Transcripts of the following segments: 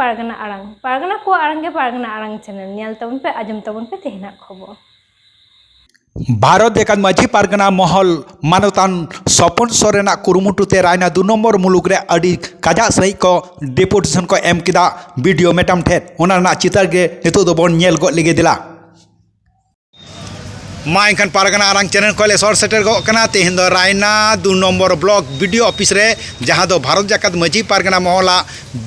पारगना को आड़ांग के पारगना आड़ांग channel nail तबन पे आजम तबन पे तेहना खबर भारत देखात माझी पारगना महल मानवतान सपन सोरेना कुरुमुटुते रायना 2 नम्बर मुलुग रे अडी काजा सही को डेपुटेशन को एम किदा वीडियो मेटाम ठेट ओना ना चितर गे नितो दो बन नेल गो लेगे दिला मा इनखान पारगना आरंग चैनल को ले सर सेटर गो कना तेहिन दो Raina 2 number block video office रे जहां दो भारत जाकात माझी पारगना महला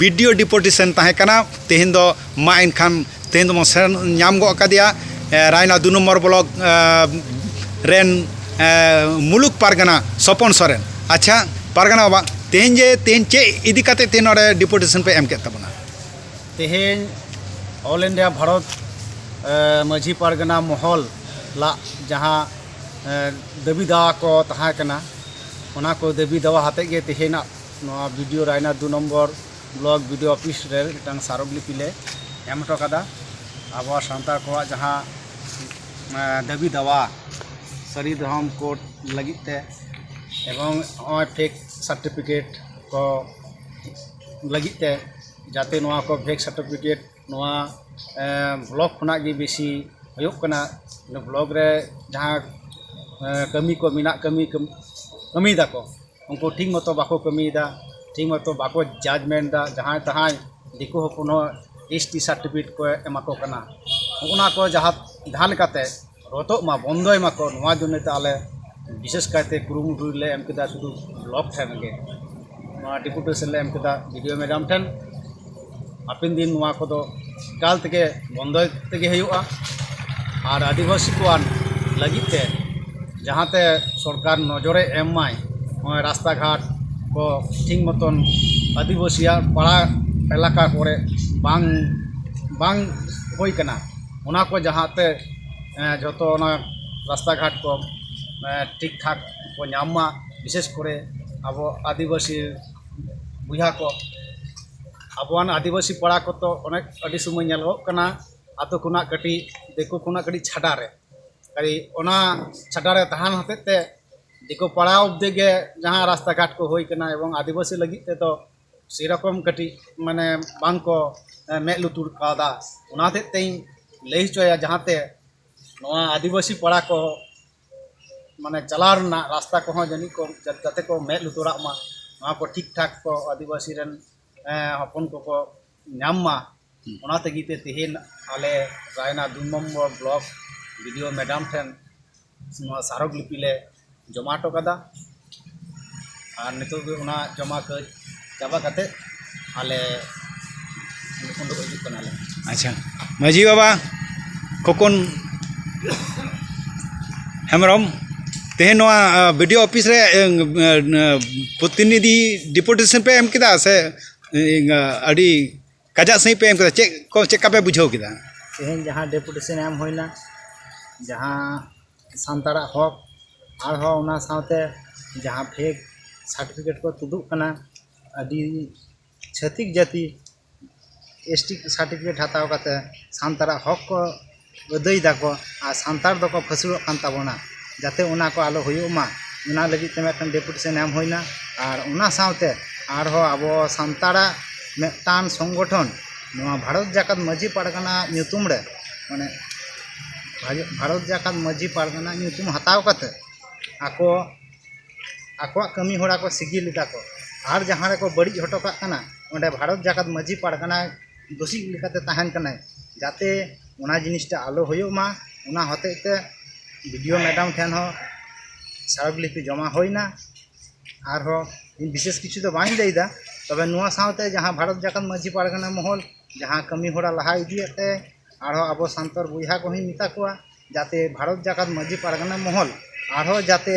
वीडियो डेपुटेशन ताहे कना तेहिन दो मा इनखान तेहिन दो मसन नाम गो कदिया रायना 2 नम्बर ब्लॉक रेन मुलुक पारगना सपन सोरेन अच्छा पारगना बाबा तेहन चे इदी काते तेन ओरे डेपुटेशन पे एम के तबना तेहन ऑल इंडिया भारत माझी पारगना महल ला जहाँ दाबी दावा को तहाँ कना ओना को दाबी दावा हाते गे तेहना नोआ video Raina 2 number block video office रे मिटांग सारगलिपि ले एम हटो कदा आबो सान्तार को जहाँ दाबी दावा सरी धर्म कोड लगिते एवं फेक सर्टिफिकेट को लगिते जाते नोआ को फेक सर्टिफिकेट नोआ ब्लॉक खुना गे बेसी हुयुग कना ब्लॉक रे जहाँ कमी को मिना कमी दा को उनको ठीक मतो बाको कमी दा ठीक मतो बाको जजमेंट दा जहाँ तहाँ दिको हपन एसटी सर्टिफिकेट को एमा को कना उना को जहाँ धान काते रोतो मा बंदो एमा को नोआ जुनेते आले विशेष कायते कुरुमुटु ले एम केदा शुधु ब्लॉक ठेन गे नोआ डेपुटेशन ले एम केदा वीडियो मैडम ठेन हापिन दिन नोआ को दो काल तके बंदो तके हुयुआ और आदिवासी को लगिते जहाँ ते सरकार नजरे एम माय रास्ता घाट को ठीक मतन आदिवासिया पाड़ा एलाका कोरे बांग बांग होई कना उना को जहाँ ते जतो ना रास्ता घाट को ठीक ठाक को नामा विशेष करे अब आदिवासी बुझा को अबवान आदिवासी पाड़ा को तो अनेक अड़ी समय नेलो कना आतो खुना कटी देखो खुना कटी छाड़ा रे करी ओना छाड़ा रे तहान हतेते देखो पाड़ा उबदे गे जहाँ रास्ता घाट को होई कना एवं आदिवासी लगी ते तो सेरकम कटी माने बांग को मे लुतुर कादा ओना ते लई चोया जहाँ ते नोआ आदिवासी पाड़ा को माने चलार ना रास्ता को जनी को जाते को मे लुतुरा मा नोआ को ठीक ठाक को आदिवासी रन हपन को नाम मा ओना तगीते तेहन आले रायना 2 नम्बर ब्लॉक वीडियो मैडम ठेन सारगलिपि ले जमा हटो कदा और नितो ओना जमा कर चाबा कते आले उंडो हिजुग कना ले अच्छा माझी बाबा कोकोन हेमरम तेहन नोआ वीडियो ऑफिस रे प्रतिनिधि डेपुटेशन पे एम किदा से अड़ी काजा सही पे एम किदा चेक पे बुझाव किदा तेहन जहाँ डेपुटेशन एम होइना जहाँ सांतारा हक और हो उना साथे जहाँ फेक सर्टिफिकेट को तुदुक कना अड़ी छतिक जाति एसटी सर्टिफिकेट हताव काते सांतारा हक को अदई दाको आ सांतार दको फसुरो कान ताबोना जाते उना को आलो हुयुमा उना लगी ते मेटन डेपुटेशन एम होइना और उना साथे और हो आबो सांतारा मेटान संगठन नोआ भारत जाकात माझी पारगना ᱧᱩᱛᱩᱢ रे माने भारत जाकात माझी पारगना ᱧᱩᱛᱩᱢ हताव काते आको आको कमी होड़ा को सिगिल लेता को और जहाँ रे को बड़ी हटो का कना ओंडे भारत जाकात माझी पारगना दोषी लेकाते तहन कना जाते उना जिनिसटा आलो होयुमा उना हतेते वीडियो मैडम ठेन हो सारगलिपि जमा होइना और हो विशेष किछु तो बाई लैदा तबे नुआ साथे जहाँ भारत जाकात माझी पारगना महल जहाँ कमी होड़ा लहा इदियते और अब सांतर बुझा को ही मिता को जाते भारत जाकात माझी पारगना महल और जाते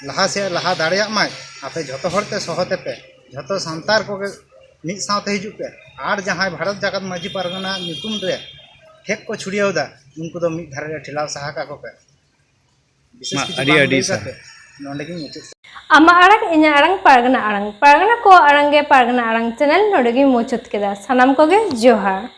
लहा से लहा दाड़िया माय आपे जतो हरते सहते पे जतो सांतार को मिद साथे हिजु पे और जहाँ भारत जाकात माझी पारगना ᱧᱩᱛᱩᱢ रे फेक को छुड़ियावदा उनको तो मिद धारे ठेलाव सहा का को पे विशेष किछु नोंडे की मुचुत आमा आड़ांग इन्या आड़ांग पारगना को आड़ांग के पारगना आड़ांग चैनल नोडे की मुचुत केदा सनाम को गे जोहार।